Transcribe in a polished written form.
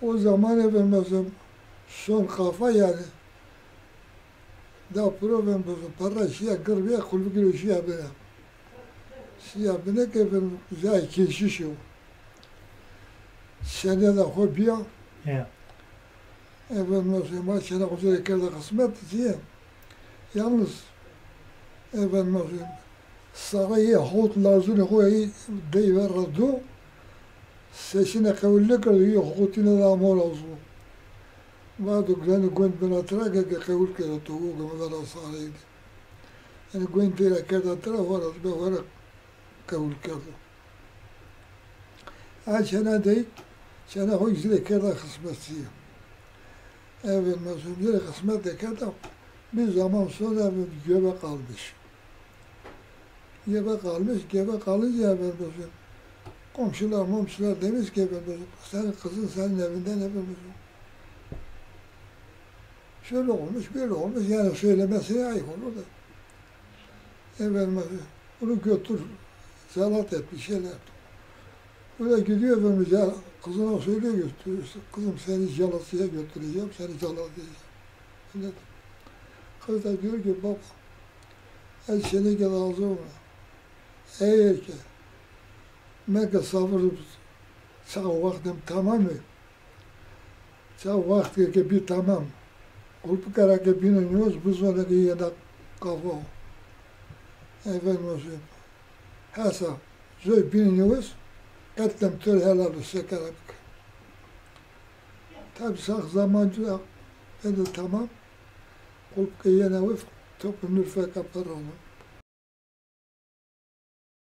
O zaman efendim son kafa yani da problem para şia gırbiye kulübü gülü şia bine. Şia bine ki efendim zay keşiş yok. Senede hobiya Ja. efendim maçına kuzey kerde kısmet diye. Yalnız efendim sarayı hut lazını koyu deyiverdi. Sesine kavulli kırdı, yok hutine de amor olsun. Vado grande gwen benatraga che kavul keda tugu come vada saraydı. Yani gwen tira keda tra horas be hora kavul keda. Açana dey, çana hoy zile keda kısmetiye. Evet mesela zile kısmet de keda bir zaman sonra bir göbe kalmış. Gebe kalınca mesela komşular demiş ki senin kızın senin evinden mesela. Şöyle olmuş, böyle olmuş. Yani söylemesine ayıp olur da. Efendim, bunu götür, salat et, bir şeyler et. O da gidiyor efendim, ya, kızına söylüyor götürüyor. Kızım seni Calası'ya götüreceğim, seni Calası'ya diyeceğim. Kız da diyor ki, baba, el seni gel ağzı eğer ki, ben sabrım, çağ vaktim tamam mı? Çağ vakti ki bir tamam. Kulp karake bineniyoruz, bu sonraki yeda kafa. Efendim olsun. Hesa, zöy bineniyoruz, etlem tör helalı sekerek. Tabi sak zamancı, ben de tamam. Kulp ki yene vif, topu nürfe kapar onu.